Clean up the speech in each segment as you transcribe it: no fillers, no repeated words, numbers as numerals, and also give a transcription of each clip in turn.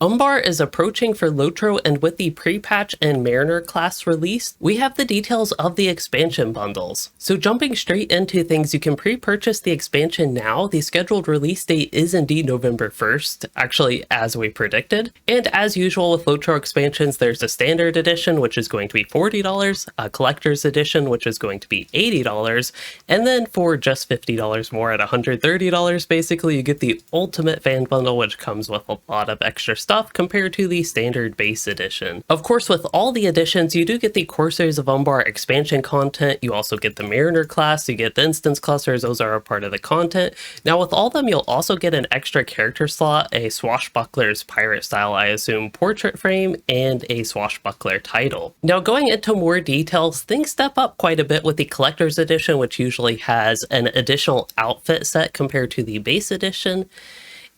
Umbar is approaching for LOTRO, and with the pre-patch and Mariner class released, we have the details of the expansion bundles. So jumping straight into things, you can pre-purchase the expansion now. The scheduled release date is indeed November 1st, actually as we predicted. And as usual with LOTRO expansions, there's a standard edition, which is going to be $40, a collector's edition, which is going to be $80, and then for just $50 more at $130, basically you get the ultimate fan bundle, which comes with a lot of extra stuff compared to the standard base edition. Of course, with all the additions, you do get the Corsairs of Umbar expansion content. You also get the Mariner class, you get the instance clusters, those are a part of the content. Now with all of them, you'll also get an extra character slot, a swashbuckler's pirate style, I assume, portrait frame, and a swashbuckler title. Now going into more details, things step up quite a bit with the collector's edition, which usually has an additional outfit set compared to the base edition,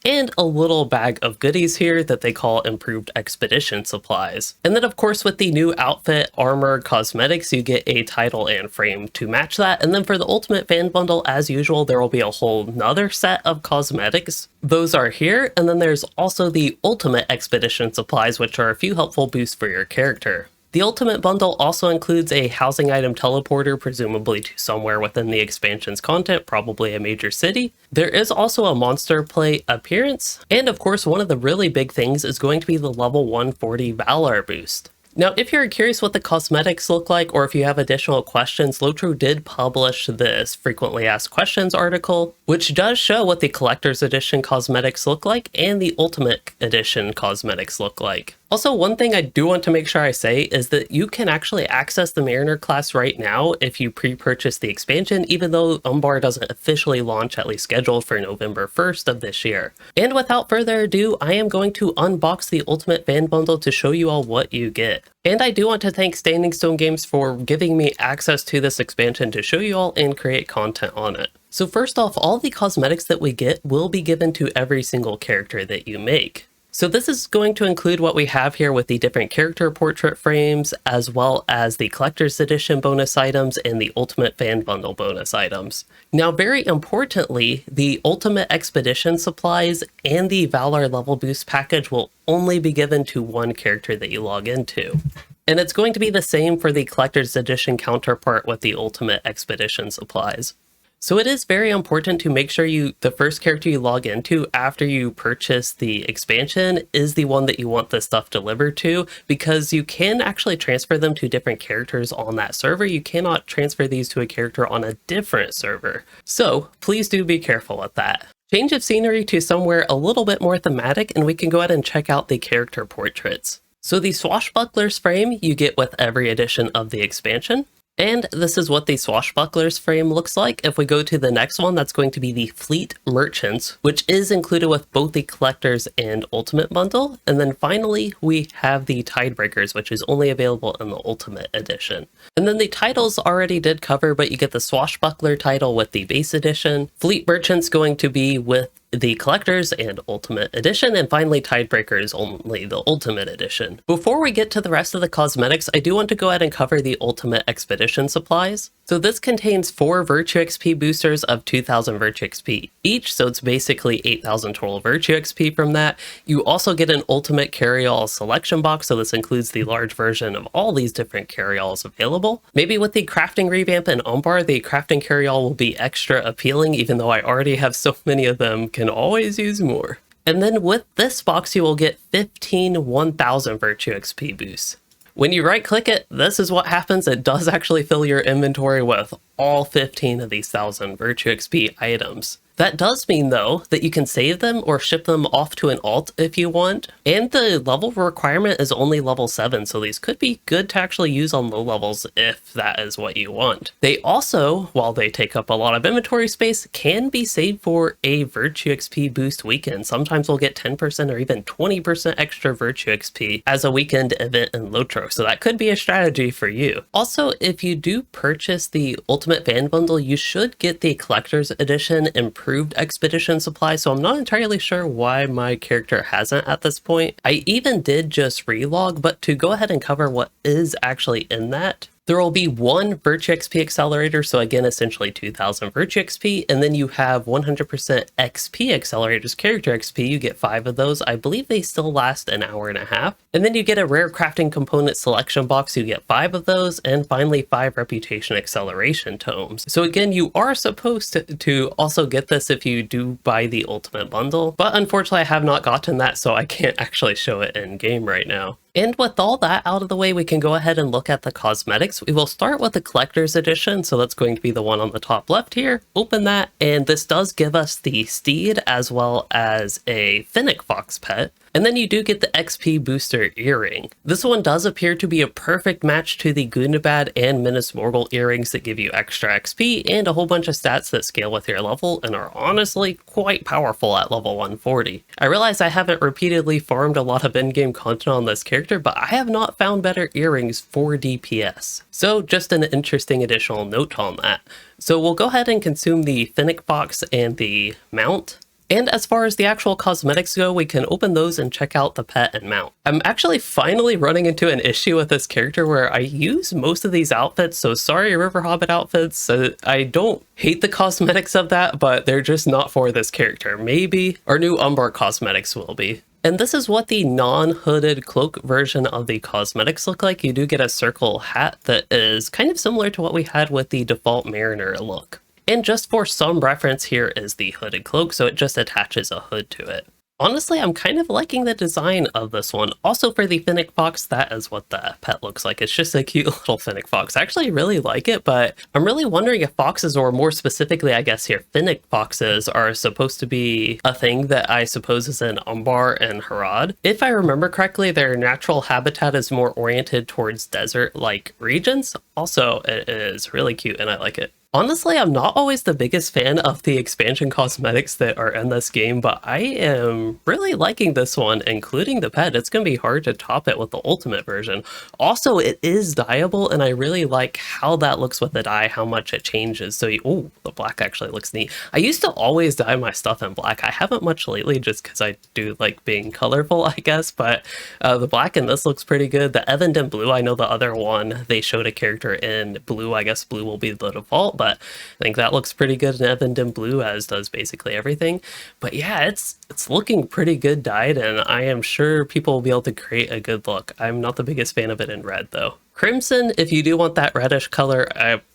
and a little bag of goodies here that they call improved expedition supplies. And then of course with the new outfit, armor, cosmetics, you get a title and frame to match that. And then for the ultimate fan bundle, as usual, there will be a whole nother set of cosmetics. Those are here. And then there's also the ultimate expedition supplies, which are a few helpful boosts for your character. The Ultimate Bundle also includes a housing item teleporter, presumably to somewhere within the expansion's content, probably a major city. There is also a monster plate appearance, and of course one of the really big things is going to be the level 140 Valor boost. Now, if you're curious what the cosmetics look like, or if you have additional questions, LOTRO did publish this frequently asked questions article, which does show what the collector's edition cosmetics look like and the ultimate edition cosmetics look like. Also, one thing I do want to make sure I say is that you can actually access the Mariner class right now if you pre-purchase the expansion, even though Umbar doesn't officially launch, at least scheduled for November 1st of this year. And without further ado, I am going to unbox the Ultimate Fan Bundle to show you all what you get. And I do want to thank Standing Stone Games for giving me access to this expansion to show you all and create content on it. So first off, all the cosmetics that we get will be given to every single character that you make. So this is going to include what we have here with the different character portrait frames, as well as the collector's edition bonus items and the ultimate fan bundle bonus items. Now, very importantly, the ultimate expedition supplies and the Valor level boost package will only be given to one character that you log into. And it's going to be the same for the collector's edition counterpart with the ultimate expedition supplies. So it is very important to make sure the first character you log into after you purchase the expansion is the one that you want this stuff delivered to, because you can actually transfer them to different characters on that server. You cannot transfer these to a character on a different server. So please do be careful with that. Change of scenery to somewhere a little bit more thematic, and we can go ahead and check out the character portraits. So the Swashbuckler's frame you get with every edition of the expansion. And this is what the Swashbuckler's frame looks like. If we go to the next one, that's going to be the Fleet Merchants, which is included with both the Collector's and Ultimate Bundle. And then finally, we have the Tidebreakers, which is only available in the Ultimate Edition. And then the titles already did cover, but you get the Swashbuckler title with the base edition. Fleet Merchants going to be with the Collector's and Ultimate Edition, and finally Tidebreaker is only the Ultimate Edition. Before we get to the rest of the cosmetics, I do want to go ahead and cover the Ultimate Expedition supplies. So this contains 4 Virtue XP boosters of 2,000 Virtue XP each, so it's basically 8,000 total Virtue XP from that. You also get an Ultimate Carryall selection box, so this includes the large version of all these different carryalls available. Maybe with the crafting revamp in Umbar, the crafting carryall will be extra appealing, even though I already have so many of them, can always use more. And then with this box, you will get 15 1,000 Virtue XP boosts. When you right click it, this is what happens. It does actually fill your inventory with all 15 of these 1,000 Virtue XP items. That does mean, though, that you can save them or ship them off to an alt if you want. And the level requirement is only level 7, so these could be good to actually use on low levels if that is what you want. They also, while they take up a lot of inventory space, can be saved for a Virtue XP boost weekend. Sometimes we'll get 10% or even 20% extra Virtue XP as a weekend event in LOTRO, so that could be a strategy for you. Also, if you do purchase the Ultimate Fan Bundle, you should get the Collector's Edition Improved Expedition supply, so I'm not entirely sure why my character hasn't at this point. I even did just relog, but to go ahead and cover what is actually in that, there will be one Virtue XP accelerator, so again, essentially 2000 Virtue XP, and then you have 100% XP accelerators, character XP, you get 5 of those. I believe they still last an hour and a half. And then you get a rare crafting component selection box, you get 5 of those, and finally 5 reputation acceleration tomes. So again, you are supposed to also get this if you do buy the ultimate bundle, but unfortunately I have not gotten that, so I can't actually show it in game right now. And with all that out of the way, we can go ahead and look at the cosmetics. We will start with the collector's edition, so that's going to be the one on the top left here. Open that, and this does give us the steed as well as a Fennec Fox pet. And then you do get the XP booster earring. This one does appear to be a perfect match to the Gundabad and Minas Morgul earrings that give you extra XP and a whole bunch of stats that scale with your level and are honestly quite powerful at level 140. I realize I haven't repeatedly farmed a lot of in-game content on this character, but I have not found better earrings for DPS. So just an interesting additional note on that. So we'll go ahead and consume the Fennec Fox and the mount. And as far as the actual cosmetics go, we can open those and check out the pet and mount. I'm actually finally running into an issue with this character where I use most of these outfits, so sorry River Hobbit outfits, I don't hate the cosmetics of that, but they're just not for this character. Maybe our new Umbar cosmetics will be. And this is what the non-hooded cloak version of the cosmetics look like. You do get a circle hat that is kind of similar to what we had with the default Mariner look. And just for some reference, here is the hooded cloak, so it just attaches a hood to it. Honestly, I'm kind of liking the design of this one. Also for the Fennec Fox, that is what the pet looks like. It's just a cute little Fennec Fox. I actually really like it, but I'm really wondering if foxes, or more specifically, I guess here, Fennec Foxes are supposed to be a thing that I suppose is in Umbar and Harad. If I remember correctly, their natural habitat is more oriented towards desert-like regions. Also, it is really cute and I like it. Honestly, I'm not always the biggest fan of the expansion cosmetics that are in this game, but I am really liking this one, including the pet. It's going to be hard to top it with the ultimate version. Also, it is dyeable, and I really like how that looks with the dye, how much it changes. So, oh, the black actually looks neat. I used to always dye my stuff in black. I haven't much lately just because I do like being colorful, I guess, but the black in this looks pretty good. The Evenden blue, I know the other one, they showed a character in blue. I guess blue will be the default, but I think that looks pretty good in Evenden blue, as does basically everything. But yeah, it's looking pretty good dyed, and I am sure people will be able to create a good look. I'm not the biggest fan of it in red though. Crimson, if you do want that reddish color,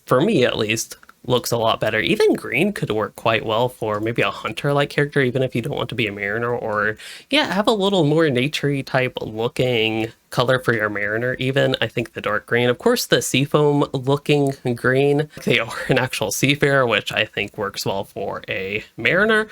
for me at least, looks a lot better. Even green could work quite well for maybe a hunter-like character, even if you don't want to be a mariner, or yeah, have a little more naturey type looking color for your mariner even. I think the dark green, of course the seafoam looking green, they are an actual seafarer, which I think works well for a mariner.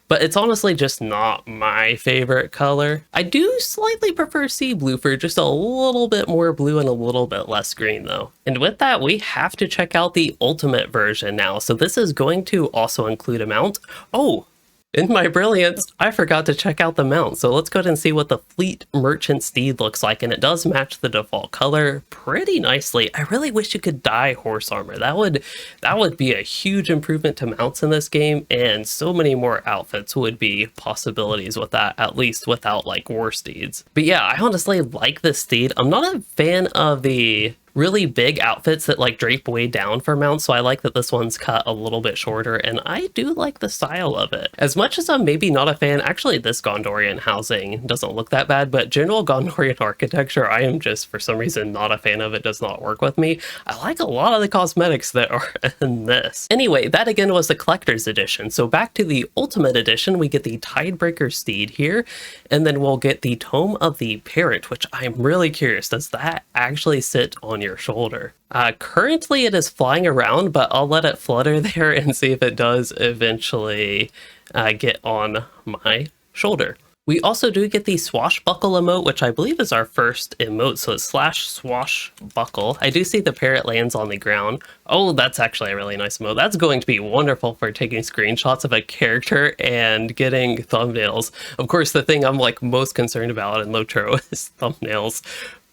But it's honestly just not my favorite color. I do slightly prefer sea blue for just a little bit more blue and a little bit less green though. And with that, we have to check out the ultimate version now. So this is going to also include a mount. Oh, in my brilliance, I forgot to check out the mount. So let's go ahead and see what the Fleet Merchant Steed looks like. And it does match the default color pretty nicely. I really wish you could dye horse armor. That would be a huge improvement to mounts in this game. And so many more outfits would be possibilities with that, at least without like war steeds. But yeah, I honestly like this steed. I'm not a fan of the really big outfits that like drape way down for mounts, so I like that this one's cut a little bit shorter, and I do like the style of it. As much as I'm maybe not a fan, actually this Gondorian housing doesn't look that bad, but general Gondorian architecture, I am just for some reason not a fan of. It does not work with me. I like a lot of the cosmetics that are in this. Anyway, that again was the collector's edition. So back to the ultimate edition, we get the Tidebreaker steed here, and then we'll get the Tome of the Parent, which I'm really curious, does that actually sit on your shoulder? Currently it is flying around, but I'll let it flutter there and see if it does eventually get on my shoulder. We also do get the swashbuckle emote, which I believe is our first emote, so it's /swashbuckle. I do see the parrot lands on the ground. Oh, that's actually a really nice emote. That's going to be wonderful for taking screenshots of a character and getting thumbnails. Of course, the thing I'm like most concerned about in LOTRO is thumbnails,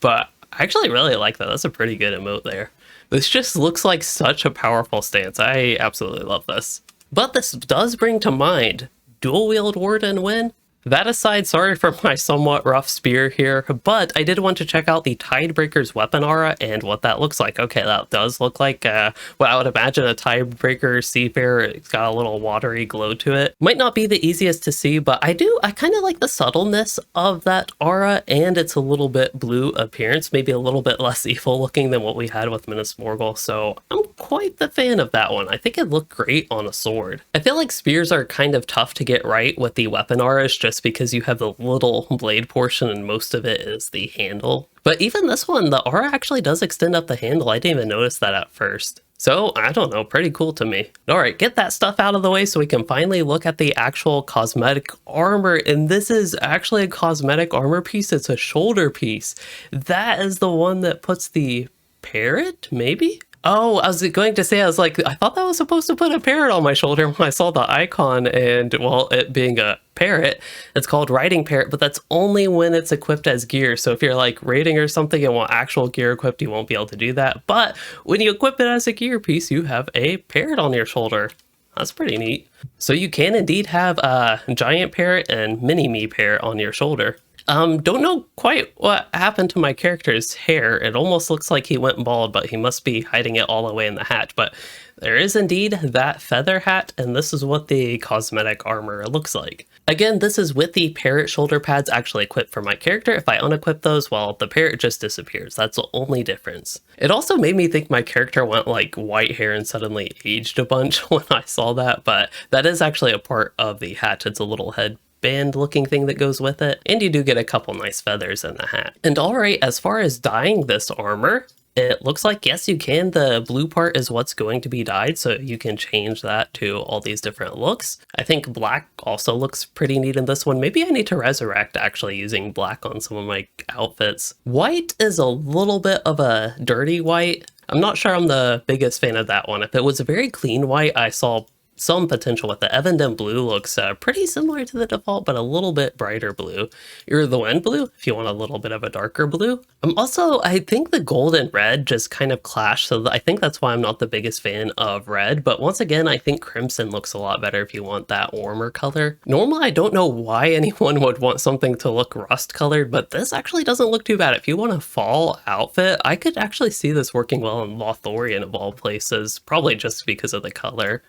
but I actually really like that. That's a pretty good emote there. This just looks like such a powerful stance. I absolutely love this. But this does bring to mind dual wield ward and win. That aside, sorry for my somewhat rough spear here, but I did want to check out the Tidebreaker's weapon aura and what that looks like. Okay, that does look like what I would imagine a Tidebreaker Seafarer. It's got a little watery glow to it. Might not be the easiest to see, but I kind of like the subtleness of that aura, and it's a little bit blue appearance, maybe a little bit less evil looking than what we had with Minas Morgul, so I'm quite the fan of that one. I think it looked great on a sword. I feel like spears are kind of tough to get right with the weapon auras just because you have the little blade portion and most of it is the handle. But even this one, the aura actually does extend up the handle. I didn't even notice that at first. So, I don't know, pretty cool to me. Alright, get that stuff out of the way so we can finally look at the actual cosmetic armor. And this is actually a cosmetic armor piece. It's a shoulder piece. That is the one that puts the parrot, maybe? Oh, I was going to say, I was like, I thought that was supposed to put a parrot on my shoulder when I saw the icon, and well, it being a parrot, it's called riding parrot, but that's only when it's equipped as gear. So if you're like raiding or something and want actual gear equipped, you won't be able to do that. But when you equip it as a gear piece, you have a parrot on your shoulder. That's pretty neat. So you can indeed have a giant parrot and mini me parrot on your shoulder. Don't know quite what happened to my character's hair. It almost looks like he went bald, but he must be hiding it all the way in the hat. But there is indeed that feather hat, and this is what the cosmetic armor looks like. Again, this is with the parrot shoulder pads actually equipped for my character. If I unequip those, well, the parrot just disappears. That's the only difference. It also made me think my character went like white hair and suddenly aged a bunch when I saw that, but that is actually a part of the hat. It's a little head band looking thing that goes with it, and you do get a couple nice feathers in the hat. And alright, as far as dyeing this armor, it looks like, yes, you can. The blue part is what's going to be dyed, so you can change that to all these different looks. I think black also looks pretty neat in this one. Maybe I need to resurrect actually using black on some of my outfits. White is a little bit of a dirty white. I'm not sure I'm the biggest fan of that one. If it was a very clean white, I saw some potential with the Evandem blue. Looks pretty similar to the default, but a little bit brighter blue. You're the Wind blue if you want a little bit of a darker blue. Also, I think the gold and red just kind of clash, so I think that's why I'm not the biggest fan of red. But once again, I think crimson looks a lot better if you want that warmer color. Normally, I don't know why anyone would want something to look rust colored, but this actually doesn't look too bad. If you want a fall outfit, I could actually see this working well in Lothlorien of all places, probably just because of the color.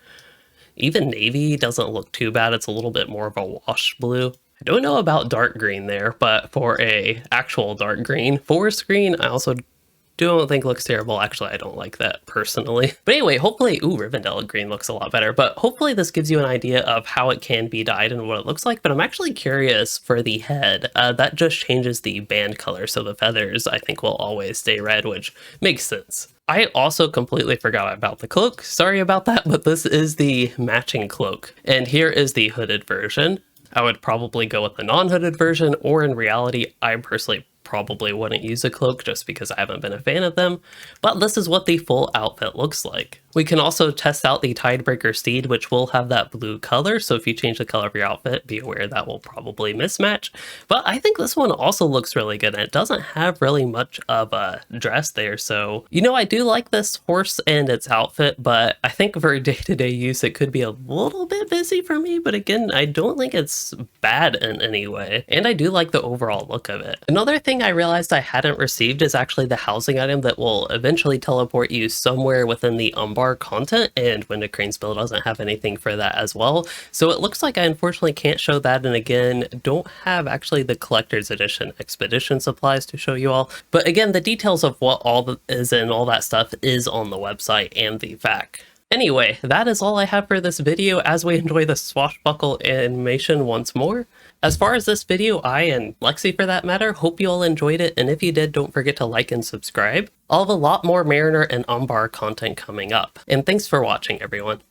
Even navy doesn't look too bad. It's a little bit more of a wash blue. I don't know about dark green there, but for a actual dark green, forest green, I also don't think looks terrible. Actually, I don't like that personally. But anyway, hopefully, ooh, Rivendell green looks a lot better, but hopefully this gives you an idea of how it can be dyed and what it looks like. But I'm actually curious for the head. That just changes the band color, so the feathers I think will always stay red, which makes sense. I also completely forgot about the cloak. Sorry about that, but this is the matching cloak. And here is the hooded version. I would probably go with the non-hooded version, or in reality, I personally probably wouldn't use a cloak just because I haven't been a fan of them, but this is what the full outfit looks like. We can also test out the Tidebreaker Steed, which will have that blue color, so if you change the color of your outfit, be aware that will probably mismatch. But I think this one also looks really good, and it doesn't have really much of a dress there, so you know, I do like this horse and its outfit, but I think for day-to-day use it could be a little bit busy for me, but again, I don't think it's bad in any way, and I do like the overall look of it. Another thing I realized I hadn't received is actually the housing item that will eventually teleport you somewhere within the Umbar content, and Wind of Crane's build doesn't have anything for that as well. So it looks like I unfortunately can't show that, and again, don't have actually the collector's edition expedition supplies to show you all. But again, the details of what all is in all that stuff is on the website and the VAC. Anyway, that is all I have for this video as we enjoy the swashbuckle animation once more. As far as this video, I, and Lexi for that matter, hope you all enjoyed it, and if you did, don't forget to like and subscribe. I'll have a lot more Mariner and Umbar content coming up. And thanks for watching, everyone.